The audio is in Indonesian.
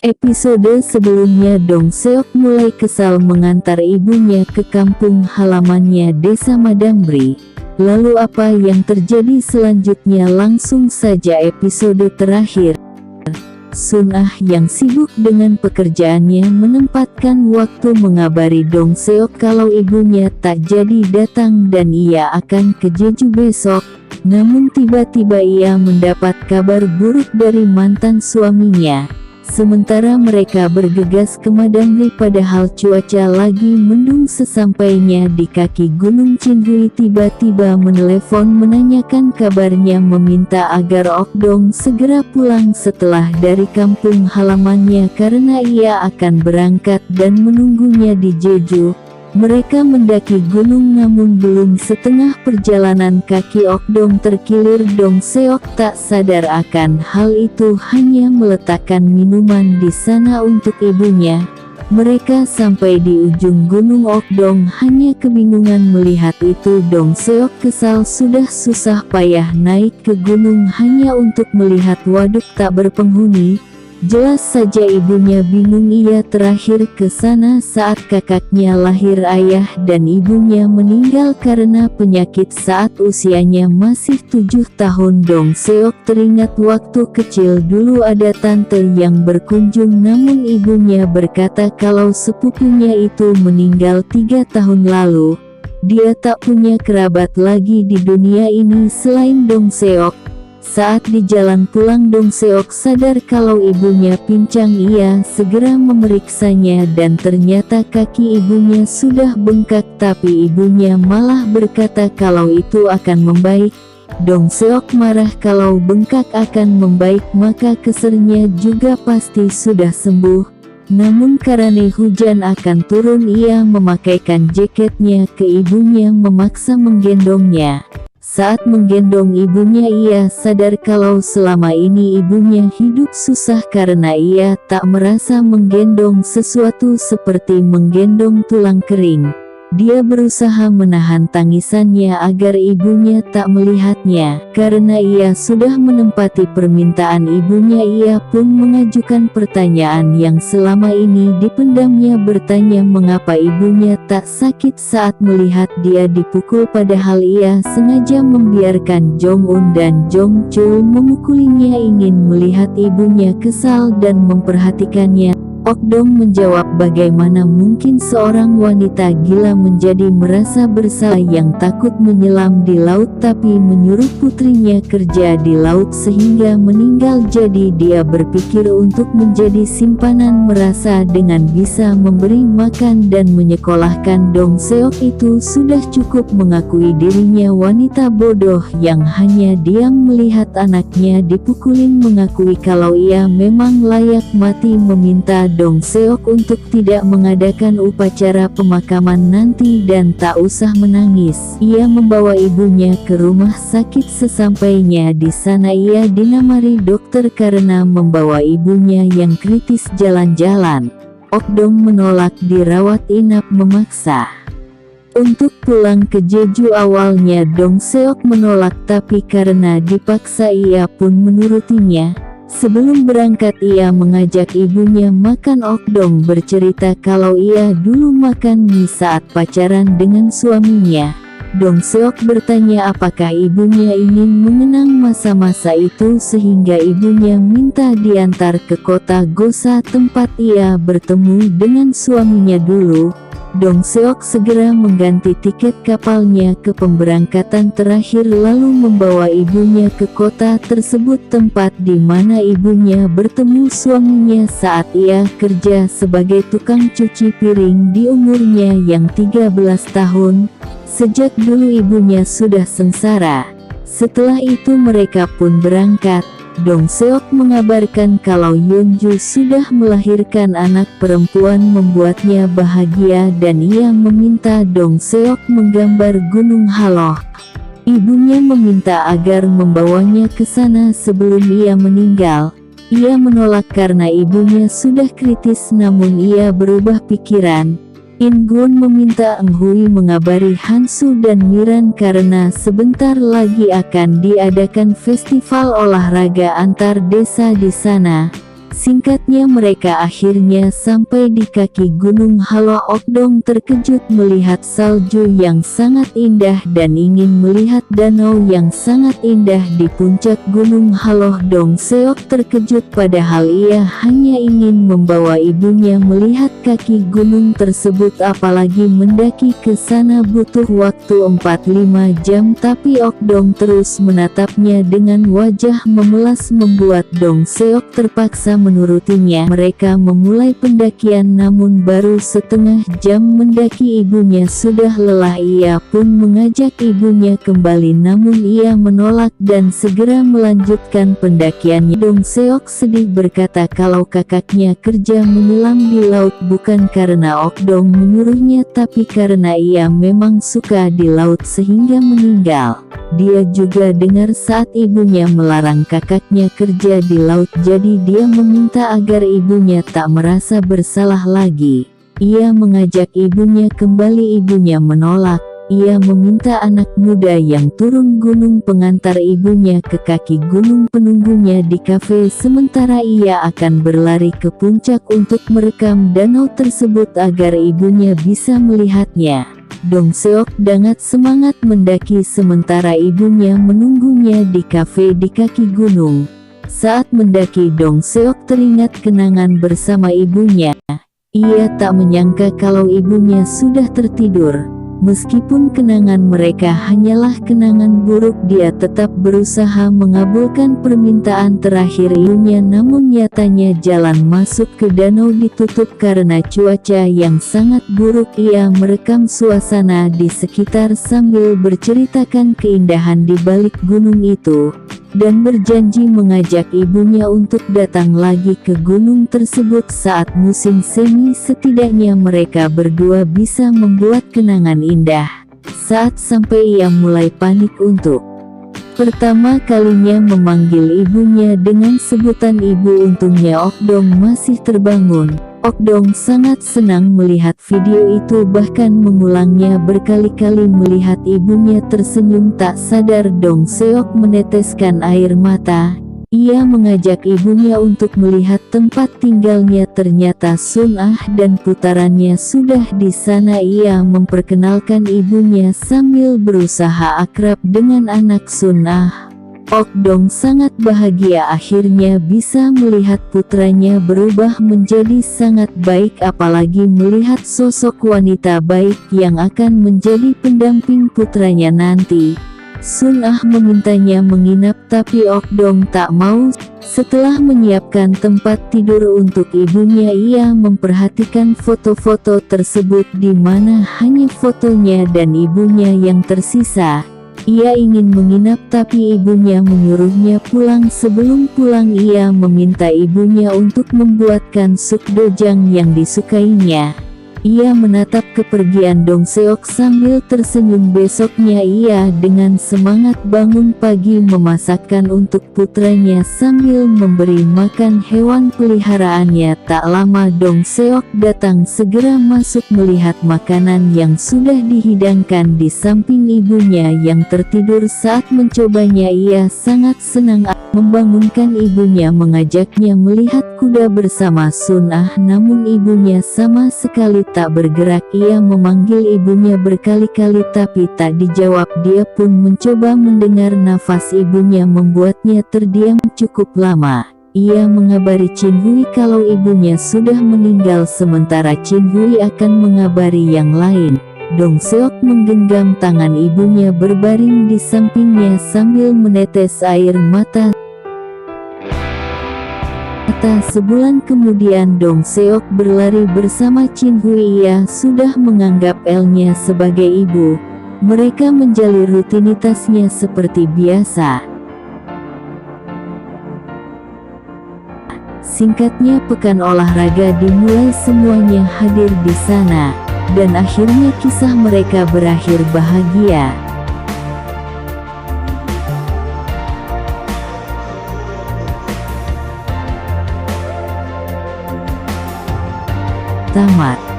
Episode sebelumnya Dong Seok mulai kesal mengantar ibunya ke kampung halamannya desa Madamri. Lalu apa yang terjadi selanjutnya? Langsung saja episode terakhir. Sun Ah yang sibuk dengan pekerjaannya menempatkan waktu mengabari Dong Seok kalau ibunya tak jadi datang dan ia akan ke Jeju besok. Namun tiba-tiba ia mendapat kabar buruk dari mantan suaminya. Sementara mereka bergegas ke Madamri padahal cuaca lagi mendung. Sesampainya di kaki Gunung Chinhui tiba-tiba menelepon menanyakan kabarnya, meminta agar Ok Dong segera pulang setelah dari kampung halamannya karena ia akan berangkat dan menunggunya di Jeju. Mereka mendaki gunung namun belum setengah perjalanan kaki Ok Dong terkilir. Dong Seok tak sadar akan hal itu, hanya meletakkan minuman di sana untuk ibunya. Mereka sampai di ujung gunung. Ok Dong hanya kebingungan melihat itu. Dong Seok kesal, sudah susah payah naik ke gunung hanya untuk melihat waduk tak berpenghuni. Jelas saja ibunya bingung. Ia terakhir ke sana saat kakaknya lahir. Ayah dan ibunya meninggal karena penyakit saat usianya masih 7 tahun. Dong Seok teringat waktu kecil dulu ada tante yang berkunjung, namun ibunya berkata kalau sepupunya itu meninggal 3 tahun lalu. Dia tak punya kerabat lagi di dunia ini selain Dong Seok. Saat di jalan pulang Dong Seok sadar kalau ibunya pincang. Ia segera memeriksanya dan ternyata kaki ibunya sudah bengkak, tapi ibunya malah berkata kalau itu akan membaik. Dong Seok marah, kalau bengkak akan membaik maka kesernya juga pasti sudah sembuh. Namun karena hujan akan turun ia memakaikan jaketnya ke ibunya memaksa menggendongnya. Saat menggendong ibunya ia sadar kalau selama ini ibunya hidup susah karena ia tak merasa menggendong sesuatu seperti menggendong tulang kering. Dia berusaha menahan tangisannya agar ibunya tak melihatnya. Karena ia sudah menempati permintaan ibunya, ia pun mengajukan pertanyaan yang selama ini dipendamnya, bertanya mengapa ibunya tak sakit saat melihat dia dipukul, padahal ia sengaja membiarkan Jong Un dan Jong Chul memukulinya ingin melihat ibunya kesal dan memperhatikannya. Ok Dong menjawab, bagaimana mungkin seorang wanita gila menjadi merasa bersalah yang takut menyelam di laut tapi menyuruh putrinya kerja di laut sehingga meninggal. Jadi dia berpikir untuk menjadi simpanan, merasa dengan bisa memberi makan dan menyekolahkan Dong Seok itu sudah cukup mengakui dirinya wanita bodoh yang hanya diam melihat anaknya dipukulin, mengakui kalau ia memang layak mati, meminta Dong Seok untuk tidak mengadakan upacara pemakaman nanti dan tak usah menangis. Ia membawa ibunya ke rumah sakit. Sesampainya di sana ia dinamari dokter karena membawa ibunya yang kritis jalan-jalan. Ok Dong menolak dirawat inap, memaksa untuk pulang ke Jeju. Awalnya Dong Seok menolak tapi karena dipaksa ia pun menurutinya. Sebelum berangkat ia mengajak ibunya makan. Ok Dong bercerita kalau ia dulu makan mie saat pacaran dengan suaminya. Dong Seok bertanya apakah ibunya ingin mengenang masa-masa itu sehingga ibunya minta diantar ke kota Gosa tempat ia bertemu dengan suaminya dulu. Dong Seok segera mengganti tiket kapalnya ke pemberangkatan terakhir lalu membawa ibunya ke kota tersebut, tempat di mana ibunya bertemu suaminya saat ia kerja sebagai tukang cuci piring di umurnya yang 13 tahun. Sejak dulu ibunya sudah sengsara. Setelah itu mereka pun berangkat. Dong Seok mengabarkan kalau Yeonju sudah melahirkan anak perempuan, membuatnya bahagia dan ia meminta Dong Seok menggambar Gunung Haloh. Ibunya meminta agar membawanya ke sana sebelum ia meninggal. Ia menolak karena ibunya sudah kritis, namun ia berubah pikiran. In-gun meminta Eng Hui mengabari Hansu dan Miran karena sebentar lagi akan diadakan festival olahraga antar desa di sana. Singkatnya mereka akhirnya sampai di kaki gunung Halo. Okdong terkejut melihat salju yang sangat indah dan ingin melihat danau yang sangat indah di puncak gunung Halo. Dong Seok terkejut padahal ia hanya ingin membawa ibunya melihat kaki gunung tersebut, apalagi mendaki ke sana butuh waktu 4-5 jam, tapi Okdong terus menatapnya dengan wajah memelas membuat Dong Seok terpaksa menurutinya. Mereka memulai pendakian, namun baru setengah jam mendaki ibunya sudah lelah. Ia pun mengajak ibunya kembali, namun ia menolak dan segera melanjutkan pendakiannya. Dong Seok sedih berkata kalau kakaknya kerja menyelam di laut bukan karena Okdong menyuruhnya, tapi karena ia memang suka di laut sehingga meninggal. Dia juga dengar saat ibunya melarang kakaknya kerja di laut, jadi dia meminta agar ibunya tak merasa bersalah lagi. Ia mengajak ibunya kembali, ibunya menolak. Ia meminta anak muda yang turun gunung pengantar ibunya ke kaki gunung penunggunya di kafe, sementara ia akan berlari ke puncak untuk merekam danau tersebut agar ibunya bisa melihatnya. Dong Seok sangat semangat mendaki sementara ibunya menunggunya di kafe di kaki gunung. Saat mendaki, Dong Seok teringat kenangan bersama ibunya. Ia tak menyangka kalau ibunya sudah tertidur. Meskipun kenangan mereka hanyalah kenangan buruk, dia tetap berusaha mengabulkan permintaan terakhir ibunya, namun nyatanya jalan masuk ke danau ditutup karena cuaca yang sangat buruk. Ia merekam suasana di sekitar sambil berceritakan keindahan di balik gunung itu, dan berjanji mengajak ibunya untuk datang lagi ke gunung tersebut saat musim semi. Setidaknya mereka berdua bisa membuat kenangan indah. Saat sampai, ia mulai panik untuk pertama kalinya memanggil ibunya dengan sebutan ibu. Untungnya Okdong masih terbangun. Okdong sangat senang melihat video itu, bahkan mengulangnya berkali-kali. Melihat ibunya tersenyum tak sadar, Dong Seok meneteskan air mata. Ia mengajak ibunya untuk melihat tempat tinggalnya. Ternyata Sun Ah dan putarannya sudah di sana. Ia memperkenalkan ibunya sambil berusaha akrab dengan anak Sun Ah. Okdong sangat bahagia akhirnya bisa melihat putranya berubah menjadi sangat baik, apalagi melihat sosok wanita baik yang akan menjadi pendamping putranya nanti. Sun Ah memintanya menginap, tapi Okdong tak mau. Setelah menyiapkan tempat tidur untuk ibunya, ia memperhatikan foto-foto tersebut di mana hanya fotonya dan ibunya yang tersisa. Ia ingin menginap, tapi ibunya menyuruhnya pulang. Sebelum pulang, ia meminta ibunya untuk membuatkan sup dojang yang disukainya. Ia menatap kepergian Dong Seok sambil tersenyum. Besoknya ia dengan semangat bangun pagi memasakkan untuk putranya sambil memberi makan hewan peliharaannya. Tak lama Dong Seok datang segera masuk melihat makanan yang sudah dihidangkan di samping ibunya yang tertidur. Saat mencobanya ia sangat senang. Membangunkan ibunya, mengajaknya melihat kuda bersama Sun Ah, namun ibunya sama sekali tak bergerak. Ia memanggil ibunya berkali-kali tapi tak dijawab. Dia pun mencoba mendengar nafas ibunya membuatnya terdiam cukup lama. Ia mengabari Chin Hui kalau ibunya sudah meninggal, sementara Chin Hui akan mengabari yang lain. Dong Seok menggenggam tangan ibunya berbaring di sampingnya sambil menetes air mata. Sebulan kemudian Dong Seok berlari bersama Chin Hui. Ia sudah menganggap Elle-nya sebagai ibu. Mereka menjalani rutinitasnya seperti biasa. Singkatnya, pekan olahraga dimulai, semuanya hadir di sana. Dan akhirnya kisah mereka berakhir bahagia. Tamat.